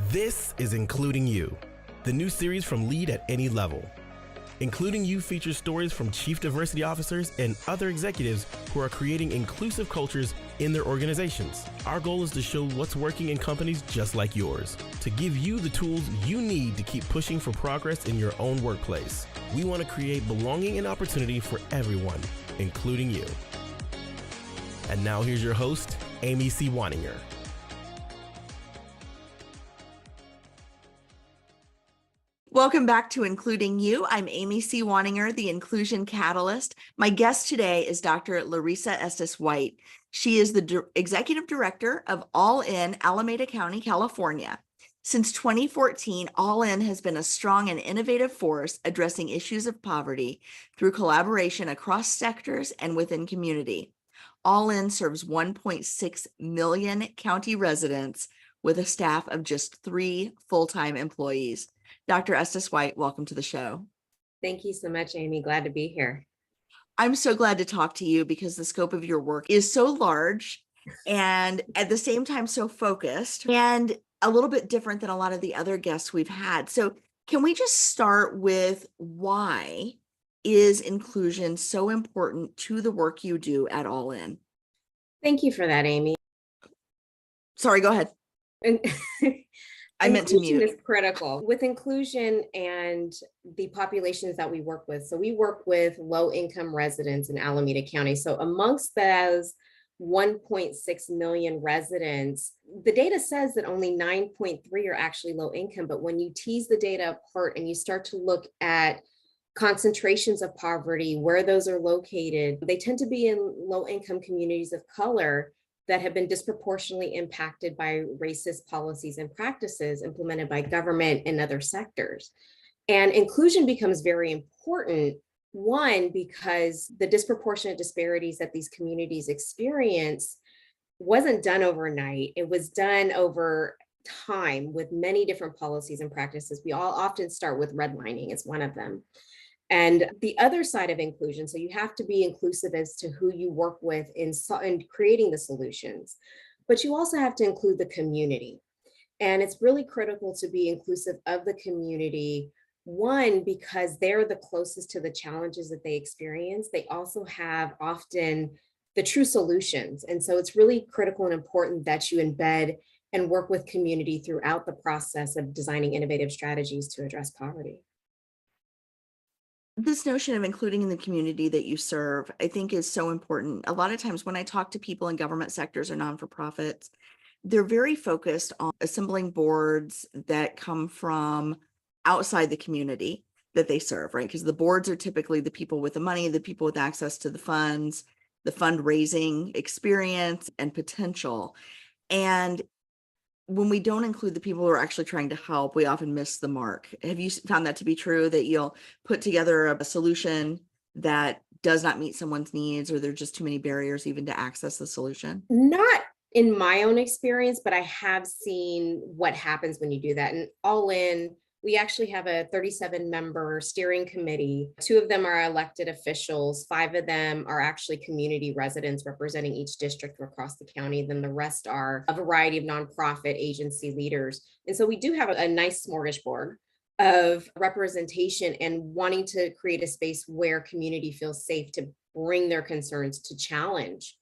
This is Including You, the new series from Lead at Any Level. Including You features stories from chief diversity officers and other executives who are creating inclusive cultures in their organizations. Our goal is to show what's working in companies just like yours, to give you the tools you need to keep pushing for progress in your own workplace. We want to create belonging and opportunity for everyone, including you. And now here's your host, Amy C. Waninger. Welcome back to Including You. I'm Amy C. Waninger, the Inclusion Catalyst. My guest today is Dr. Larissa Estes White. She is the Executive Director of IN Alameda County, California. Since 2014, IN has been a strong and innovative force addressing issues of poverty through collaboration across sectors and within community. IN serves 1.6 million county residents with a staff of just 3 full-time employees. Dr. Estes White, welcome to the show. Thank you so much, Amy. Glad to be here. I'm so glad to talk to you because the scope of your work is so large and at the same time so focused and a little bit different than a lot of the other guests we've had. So can we just start with why is inclusion so important to the work you do at IN? Thank you for that, Amy. Sorry, go ahead. I meant to mute. Inclusion is critical with inclusion and the populations that we work with. So we work with low-income residents in Alameda County. So amongst those 1.6 million residents, the data says that only 9.3 are actually low income. But when you tease the data apart and you start to look at concentrations of poverty, where those are located, they tend to be in low-income communities of color that have been disproportionately impacted by racist policies and practices implemented by government and other sectors. And inclusion becomes very important, one, because the disproportionate disparities that these communities experience wasn't done overnight. It was done over time with many different policies and practices. We all often start with redlining as one of them. And the other side of inclusion, so you have to be inclusive as to who you work with in creating the solutions, but you also have to include the community. And it's really critical to be inclusive of the community, one, because they're the closest to the challenges that they experience. They also have often the true solutions. And so it's really critical and important that you embed and work with community throughout the process of designing innovative strategies to address poverty. This notion of including in the community that you serve, I think is so important. A lot of times when I talk to people in government sectors or non-for-profits, they're very focused on assembling boards that come from outside the community that they serve, right? Because the boards are typically the people with the money, the people with access to the funds, the fundraising experience and potential. And when we don't include the people who are actually trying to help, we often miss the mark. Have you found that to be true, that you'll put together a solution that does not meet someone's needs, or there are just too many barriers even to access the solution? Not in my own experience, but I have seen what happens when you do that. And IN, we actually have a 37-member steering committee. 2 of them are elected officials. 5 of them are actually community residents representing each district across the county. Then the rest are a variety of nonprofit agency leaders. And so we do have a nice smorgasbord of representation and wanting to create a space where community feels safe to bring their concerns, to challenge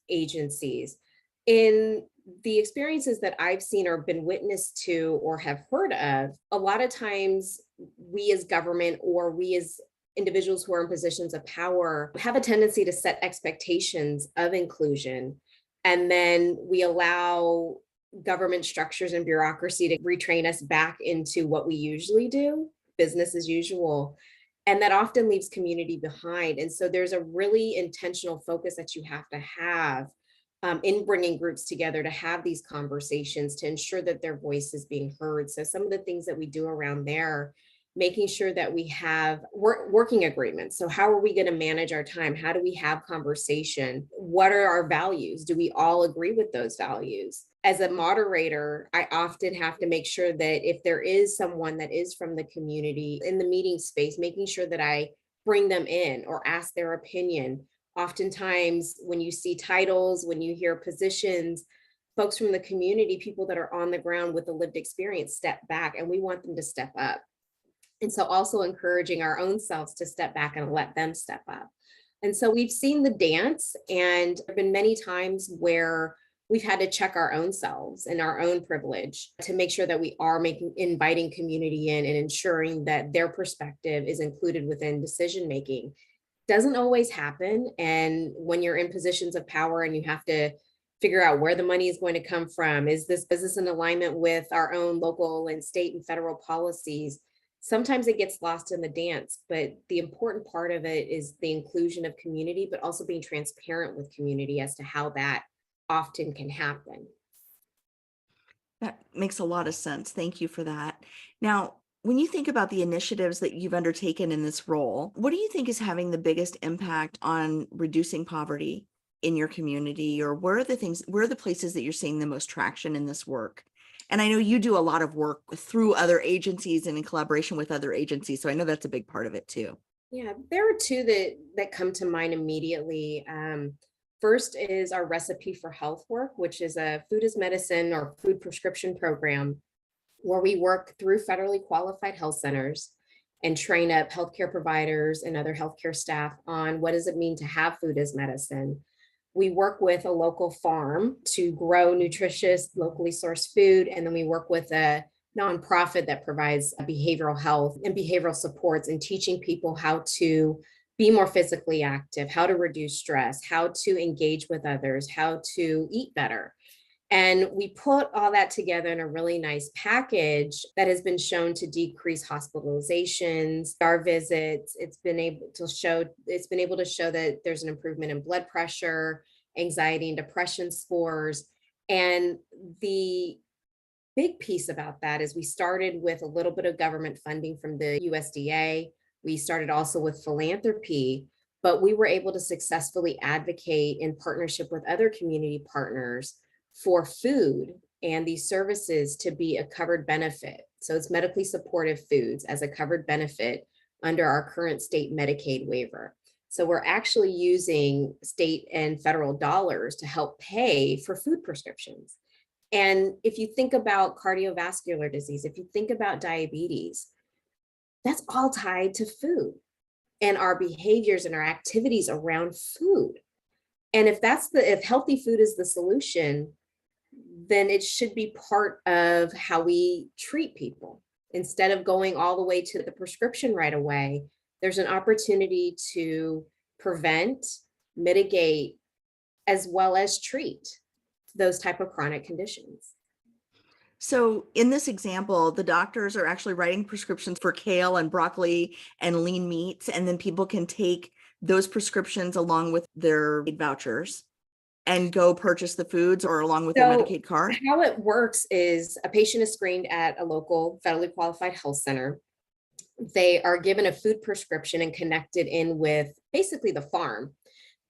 agencies. In the experiences that I've seen or been witness to or have heard of, a lot of times we as government or we as individuals who are in positions of power have a tendency to set expectations of inclusion. And then we allow government structures and bureaucracy to retrain us back into what we usually do, business as usual. And that often leaves community behind. And so there's a really intentional focus that you have to have in bringing groups together to have these conversations to ensure that their voice is being heard. So some of the things that we do around there, making sure that we have working agreements. So how are we going to manage our time? How do we have conversation? What are our values? Do we all agree with those values? As a moderator, I often have to make sure that if there is someone that is from the community in the meeting space, making sure that I bring them in or ask their opinion. Oftentimes, when you see titles, when you hear positions, folks from the community, people that are on the ground with a lived experience, step back, and we want them to step up. And so also encouraging our own selves to step back and let them step up. And so we've seen the dance, and there have been many times where we've had to check our own selves and our own privilege to make sure that we are inviting community in and ensuring that their perspective is included within decision making. Doesn't always happen. And when you're in positions of power and you have to figure out where the money is going to come from, is this business in alignment with our own local and state and federal policies? Sometimes it gets lost in the dance, but the important part of it is the inclusion of community, but also being transparent with community as to how that often can happen. That makes a lot of sense. Thank you for that. Now, when you think about the initiatives that you've undertaken in this role, what do you think is having the biggest impact on reducing poverty in your community? Or where are the places that you're seeing the most traction in this work? And I know you do a lot of work through other agencies and in collaboration with other agencies. So I know that's a big part of it too. Yeah, there are two that come to mind immediately. First is our Recipe for Health work, which is a food as medicine or food prescription program where we work through federally qualified health centers and train up healthcare providers and other healthcare staff on what does it mean to have food as medicine. We work with a local farm to grow nutritious, locally sourced food, and then we work with a nonprofit that provides behavioral health and behavioral supports and teaching people how to be more physically active, how to reduce stress, how to engage with others, how to eat better. And we put all that together in a really nice package that has been shown to decrease hospitalizations, our visits. It's been able to show that there's an improvement in blood pressure, anxiety and depression scores. And the big piece about that is we started with a little bit of government funding from the USDA. We started also with philanthropy, but we were able to successfully advocate in partnership with other community partners for food and these services to be a covered benefit. So it's medically supportive foods as a covered benefit under our current state Medicaid waiver. So we're actually using state and federal dollars to help pay for food prescriptions. And if you think about cardiovascular disease, if you think about diabetes, that's all tied to food and our behaviors and our activities around food. And if healthy food is the solution, then it should be part of how we treat people. Instead of going all the way to the prescription right away, there's an opportunity to prevent, mitigate, as well as treat those type of chronic conditions. So in this example, the doctors are actually writing prescriptions for kale and broccoli and lean meats, and then people can take those prescriptions along with their vouchers and go purchase the foods or along with their Medicaid card? How it works is a patient is screened at a local federally qualified health center. They are given a food prescription and connected in with basically the farm.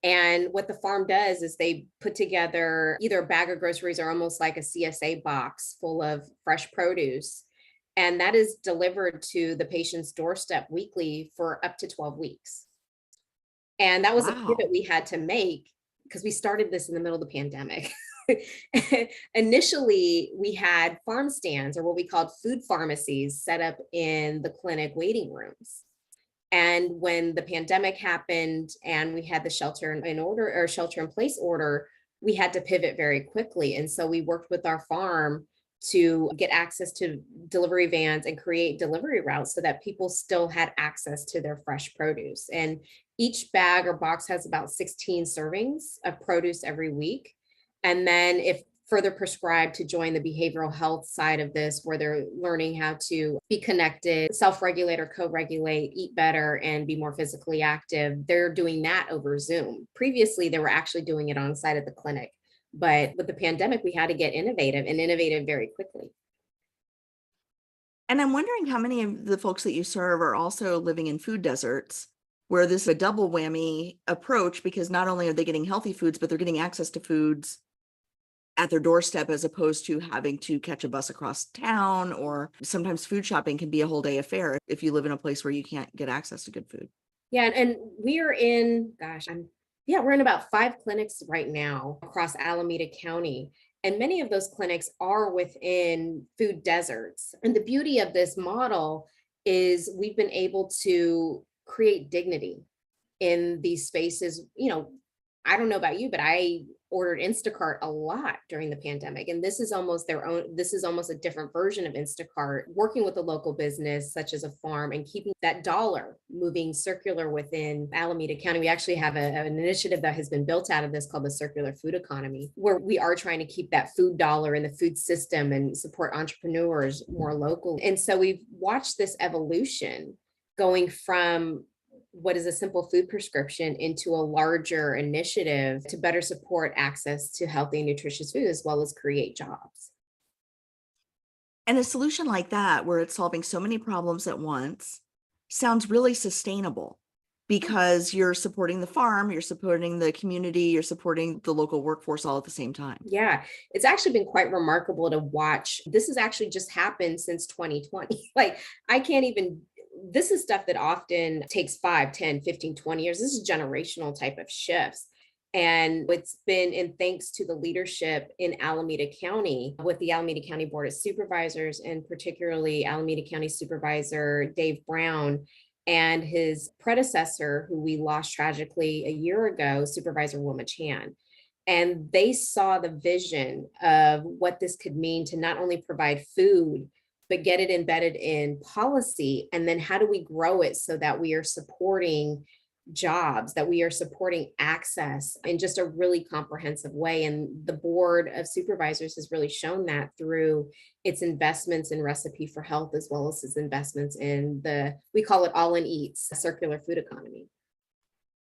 And what the farm does is they put together either a bag of groceries or almost like a CSA box full of fresh produce. And that is delivered to the patient's doorstep weekly for up to 12 weeks. And that was a pivot we had to make because we started this in the middle of the pandemic. Initially, we had farm stands or what we called food pharmacies set up in the clinic waiting rooms. And when the pandemic happened and we had the shelter in place order, we had to pivot very quickly. And so we worked with our farm to get access to delivery vans and create delivery routes so that people still had access to their fresh produce. And each bag or box has about 16 servings of produce every week. And then if further prescribed to join the behavioral health side of this, where they're learning how to be connected, self-regulate or co-regulate, eat better, and be more physically active, they're doing that over Zoom. Previously, they were actually doing it on site at the clinic. But with the pandemic, we had to get innovative very quickly. And I'm wondering how many of the folks that you serve are also living in food deserts, where this is a double whammy approach, because not only are they getting healthy foods, but they're getting access to foods at their doorstep, as opposed to having to catch a bus across town, or sometimes food shopping can be a whole day affair if you live in a place where you can't get access to good food. Yeah, and we are in, we're in about 5 clinics right now across Alameda County. And many of those clinics are within food deserts. And the beauty of this model is we've been able to create dignity in these spaces. I don't know about you, but I ordered Instacart a lot during the pandemic. And this is almost a different version of Instacart, working with a local business such as a farm and keeping that dollar moving circular within Alameda County. We actually have an initiative that has been built out of this called the Circular Food Economy, where we are trying to keep that food dollar in the food system and support entrepreneurs more locally. And so we've watched this evolution going from what is a simple food prescription into a larger initiative to better support access to healthy and nutritious food, as well as create jobs. And a solution like that, where it's solving so many problems at once, sounds really sustainable because you're supporting the farm, you're supporting the community, you're supporting the local workforce all at the same time. Yeah, it's actually been quite remarkable to watch. This has actually just happened since 2020. Like, this is stuff that often takes 5, 10, 15, 20 years. This is generational type of shifts. And it's been in thanks to the leadership in Alameda County with the Alameda County Board of Supervisors, and particularly Alameda County Supervisor Dave Brown and his predecessor, who we lost tragically a year ago, Supervisor Wilma Chan. And they saw the vision of what this could mean to not only provide food, but get it embedded in policy. And then how do we grow it so that we are supporting jobs, that we are supporting access in just a really comprehensive way. And the Board of Supervisors has really shown that through its investments in Recipe for Health, as well as its investments in we call it All in Eats, circular food economy.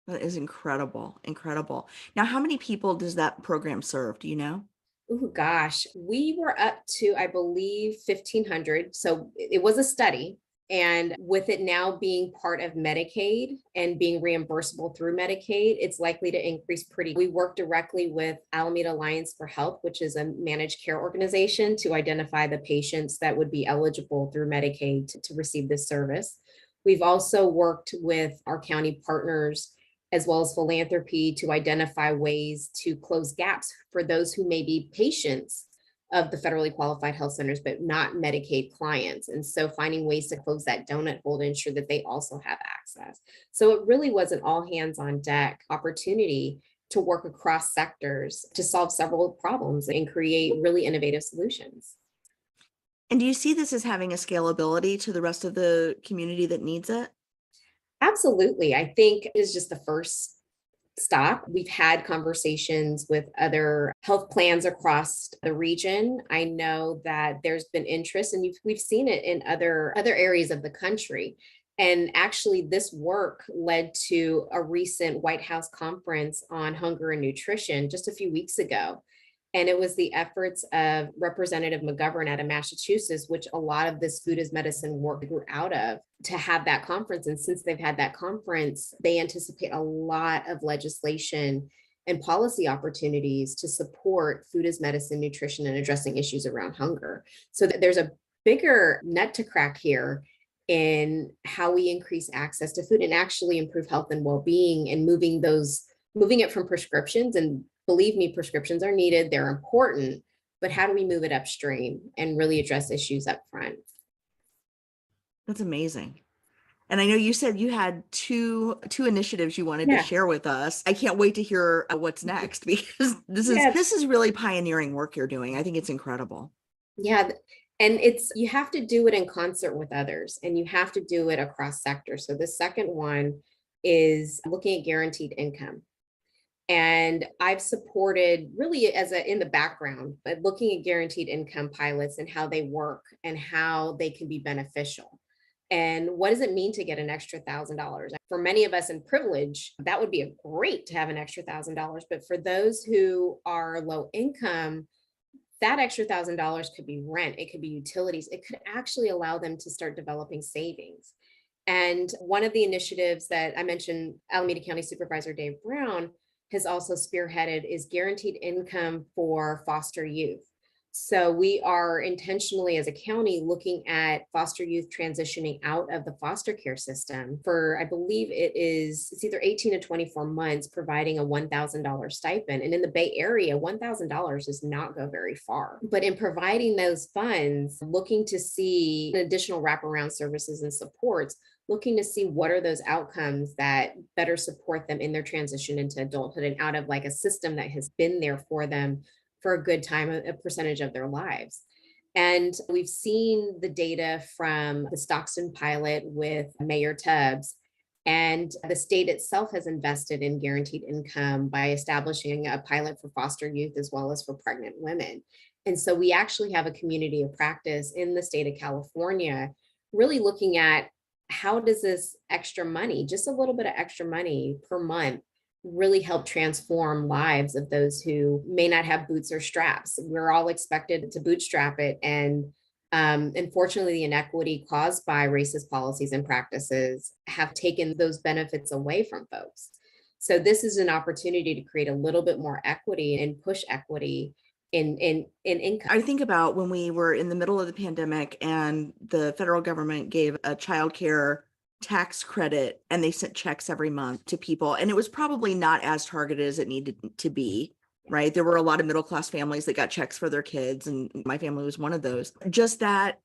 That is incredible, incredible. Now, how many people does that program serve? Do you know? Oh gosh, we were up to, I believe, 1,500. So it was a study. And with it now being part of Medicaid and being reimbursable through Medicaid, it's likely to increase We work directly with Alameda Alliance for Health, which is a managed care organization, to identify the patients that would be eligible through Medicaid to receive this service. We've also worked with our county partners as well as philanthropy to identify ways to close gaps for those who may be patients of the federally qualified health centers, but not Medicaid clients. And so finding ways to close that donut hole to ensure that they also have access. So it really was an all hands on deck opportunity to work across sectors to solve several problems and create really innovative solutions. And do you see this as having a scalability to the rest of the community that needs it? Absolutely. I think it's just the first stop. We've had conversations with other health plans across the region. I know that there's been interest, and we've seen it in other areas of the country. And actually, this work led to a recent White House conference on hunger and nutrition just a few weeks ago. And it was the efforts of Representative McGovern out of Massachusetts, which a lot of this food as medicine work grew out of, to have that conference. And since they've had that conference, they anticipate a lot of legislation and policy opportunities to support food as medicine, nutrition, and addressing issues around hunger. So that there's a bigger nut to crack here in how we increase access to food and actually improve health and well-being, and moving it from prescriptions. And believe me, prescriptions are needed, they're important, but how do we move it upstream and really address issues up front? That's amazing. And I know you said you had two initiatives you wanted to share with us. I can't wait to hear what's next, because this is really pioneering work you're doing. I think it's incredible. Yeah. And you have to do it in concert with others, and you have to do it across sectors. So the second one is looking at guaranteed income. And I've supported really in the background, but looking at guaranteed income pilots and how they work and how they can be beneficial. And what does it mean to get an extra $1,000? For many of us in privilege, that would be great to have an extra $1,000. But for those who are low income, that extra $1,000 could be rent, it could be utilities, it could actually allow them to start developing savings. And one of the initiatives that I mentioned, Alameda County Supervisor Dave Brown has also spearheaded, is guaranteed income for foster youth. So we are intentionally as a county looking at foster youth transitioning out of the foster care system for, I believe it's either 18 to 24 months, providing a $1,000 stipend. And in the Bay Area, $1,000 does not go very far. But in providing those funds, looking to see additional wraparound services and supports, looking to see what are those outcomes that better support them in their transition into adulthood and out of like a system that has been there for them for a good time, a percentage of their lives. And we've seen the data from the Stockton pilot with Mayor Tubbs, and the state itself has invested in guaranteed income by establishing a pilot for foster youth as well as for pregnant women. And so we actually have a community of practice in the state of California, really looking at how does this extra money, just a little bit of extra money per month, really help transform lives of those who may not have boots or straps. We're all expected to bootstrap it. And unfortunately, the inequity caused by racist policies and practices have taken those benefits away from folks. So this is an opportunity to create a little bit more equity and push equity in income. I think about when we were in the middle of the pandemic and the federal government gave a childcare tax credit and they sent checks every month to people. And it was probably not as targeted as it needed to be, right? There were a lot of middle-class families that got checks for their kids, and my family was one of those. Just that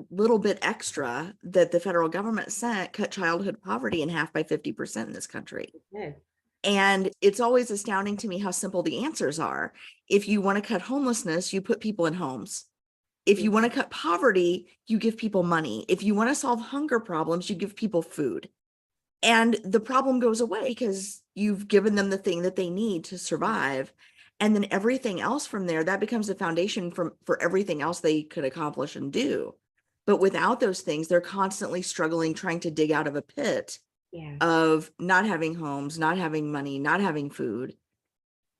little bit extra that the federal government sent cut childhood poverty in half by 50% in this country. Okay. And it's always astounding to me how simple the answers are. If you want to cut homelessness, you put people in homes. If you want to cut poverty, you give people money. If you want to solve hunger problems, you give people food. And the problem goes away because you've given them the thing that they need to survive. And then everything else from there, that becomes the foundation for everything else they could accomplish and do. But without those things, they're constantly struggling, trying to dig out of a pit of not having homes, not having money, not having food.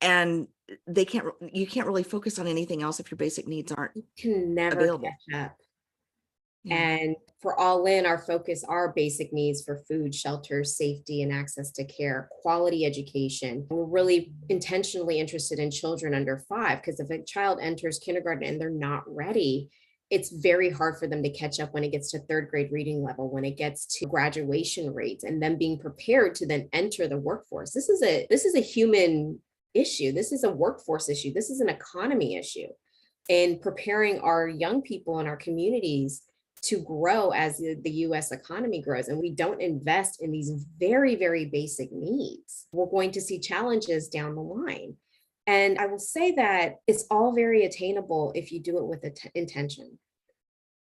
And you can't really focus on anything else if your basic needs aren't You can never available. catch up. Yeah. And for All In, our focus are basic needs for food, shelter, safety, and access to care, quality education. We're really intentionally interested in children under 5, because if a child enters kindergarten and they're not ready, it's very hard for them to catch up when it gets to 3rd grade reading level, when it gets to graduation rates, and them being prepared to then enter the workforce. This is a human issue. This is a workforce issue. This is an economy issue. And preparing our young people in our communities to grow as the US economy grows, and we don't invest in these very, very basic needs, we're going to see challenges down the line. And I will say that it's all very attainable if you do it with intention.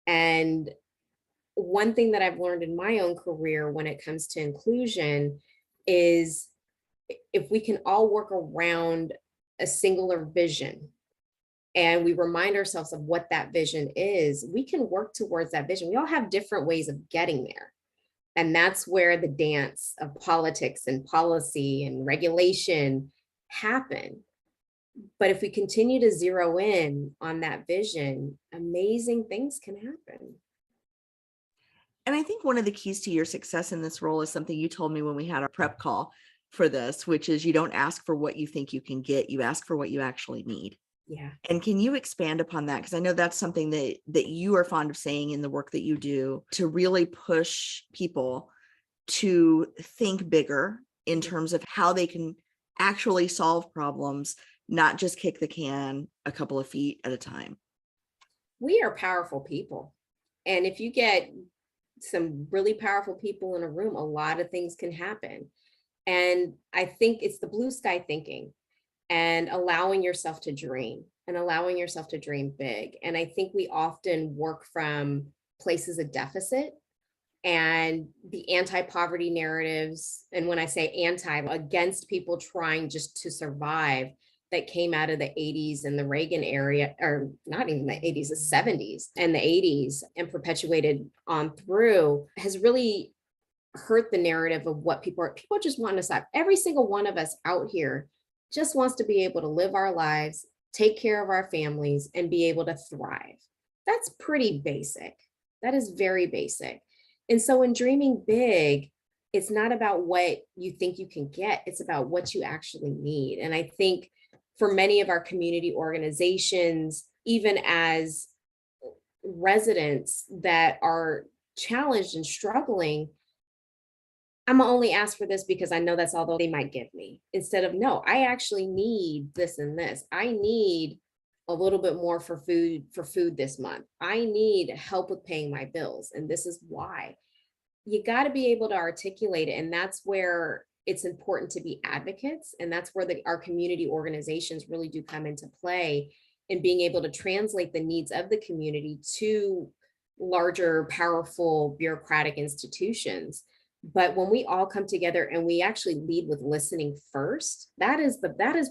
And one thing that I've learned in my own career when it comes to inclusion is if we can all work around a singular vision and we remind ourselves of what that vision is, we can work towards that vision. We all have different ways of getting there. And that's where the dance of politics and policy and regulation happen. But if we continue to zero in on that vision, amazing things can happen. And I think one of the keys to your success in this role is something you told me when we had our prep call for this, which is you don't ask for what you think you can get, you ask for what you actually need. Yeah. And can you expand upon that? Because I know that's something that you are fond of saying in the work that you do, to really push people to think bigger in terms of how they can actually solve problems, not just kick the can a couple of feet at a time. We are powerful people. And if you get some really powerful people in a room, a lot of things can happen. And I think it's the blue sky thinking and allowing yourself to dream big. And I think we often work from places of deficit and the anti-poverty narratives. And when I say anti, against people trying just to survive, that came out of the 80s and the Reagan area, or not even the 80s, the 70s and the 80s, and perpetuated on through, has really hurt the narrative of what people just want to stop. Every single one of us out here just wants to be able to live our lives, take care of our families, and be able to thrive. That's pretty basic. That is very basic. And so in dreaming big, it's not about what you think you can get, it's about what you actually need. And I think for many of our community organizations, even as residents that are challenged and struggling, I'm gonna only ask for this because I know that's all they might give me. Instead of, no, I actually need this and this. I need a little bit more for food this month. I need help with paying my bills, and this is why. You got to be able to articulate it, and that's where it's important to be advocates, and that's where our community organizations really do come into play in being able to translate the needs of the community to larger, powerful bureaucratic institutions. But when we all come together and we actually lead with listening first, that is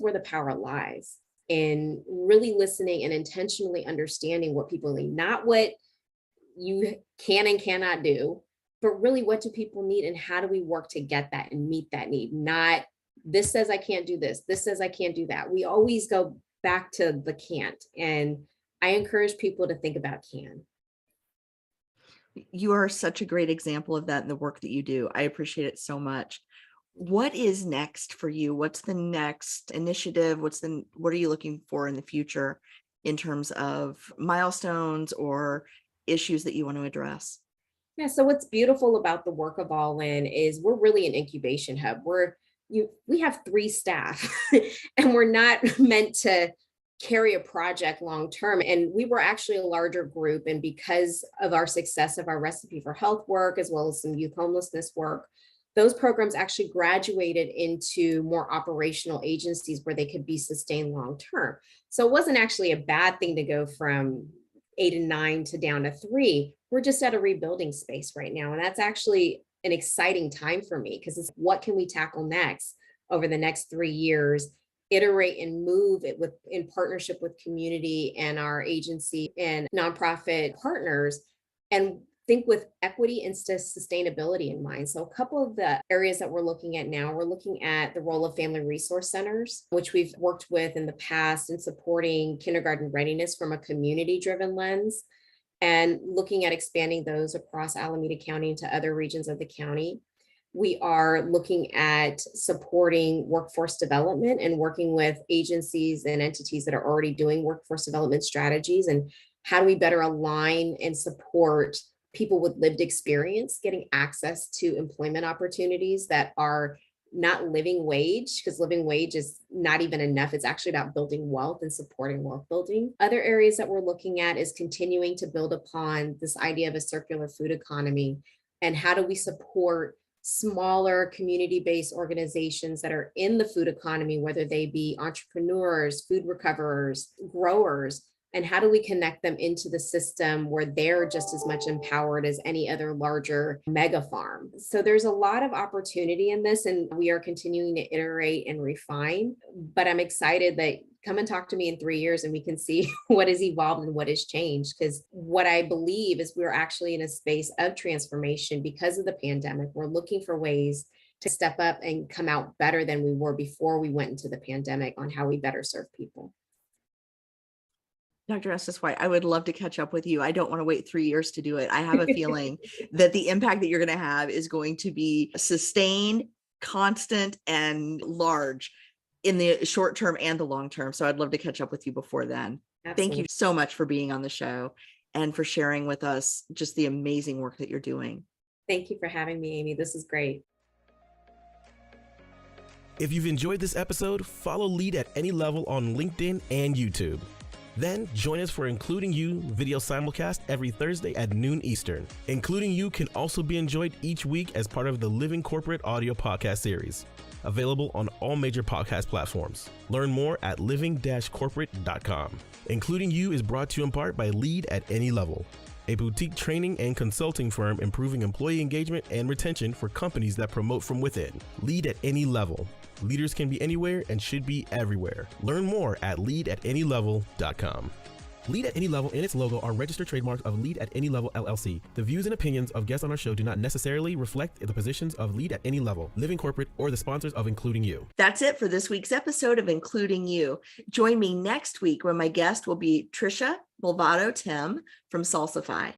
where the power lies, in really listening and intentionally understanding what people need, not what you can and cannot do, but really what do people need and how do we work to get that and meet that need? Not, this says I can't do this says I can't do that. We always go back to the can't. And I encourage people to think about can. You are such a great example of that in the work that you do. I appreciate it so much. What is next for you? What's the next initiative? What are you looking for in the future in terms of milestones or issues that you want to address? Yeah, so what's beautiful about the work of All In is we're really an incubation hub. We have 3 staff and we're not meant to carry a project long term. And we were actually a larger group. And because of our success of our Recipe for Health work, as well as some youth homelessness work, those programs actually graduated into more operational agencies where they could be sustained long term. So it wasn't actually a bad thing to go from 8 and 9 to down to 3. We're just at a rebuilding space right now. And that's actually an exciting time for me, because it's what can we tackle next over the next 3 years, iterate and move it in partnership with community and our agency and nonprofit partners, and think with equity and sustainability in mind. So a couple of the areas that we're looking at now, we're looking at the role of family resource centers, which we've worked with in the past in supporting kindergarten readiness from a community-driven lens, and looking at expanding those across Alameda County into other regions of the county. We are looking at supporting workforce development and working with agencies and entities that are already doing workforce development strategies, and how do we better align and support people with lived experience getting access to employment opportunities that are not living wage, because living wage is not even enough. It's actually about building wealth and supporting wealth building. Other areas that we're looking at is continuing to build upon this idea of a circular food economy, and how do we support smaller community-based organizations that are in the food economy, whether they be entrepreneurs, food recoverers, growers, and how do we connect them into the system where they're just as much empowered as any other larger mega farm. So there's a lot of opportunity in this, and we are continuing to iterate and refine, but I'm excited that come and talk to me in 3 years and we can see what has evolved and what has changed. Because what I believe is we're actually in a space of transformation because of the pandemic. We're looking for ways to step up and come out better than we were before we went into the pandemic on how we better serve people. Dr. Estes White, I would love to catch up with you. I don't want to wait 3 years to do it. I have a feeling that the impact that you're going to have is going to be sustained, constant, and large in the short term and the long term. So I'd love to catch up with you before then. Absolutely. Thank you so much for being on the show and for sharing with us just the amazing work that you're doing. Thank you for having me, Amy. This is great. If you've enjoyed this episode, follow Lead at Any Level on LinkedIn and YouTube. Then join us for Including You video simulcast every Thursday at noon Eastern. Including You can also be enjoyed each week as part of the Living Corporate audio podcast series, available on all major podcast platforms. Learn more at living-corporate.com. Including You is brought to you in part by Lead at Any Level, a boutique training and consulting firm improving employee engagement and retention for companies that promote from within. Lead at Any Level. Leaders can be anywhere and should be everywhere. Learn more at leadatanylevel.com. Lead at Any Level and its logo are registered trademarks of Lead at Any Level LLC. The views and opinions of guests on our show do not necessarily reflect the positions of Lead at Any Level, Living Corporate, or the sponsors of Including You. That's it for this week's episode of Including You. Join me next week when my guest will be Trisha Mulvato Tim from Salsify.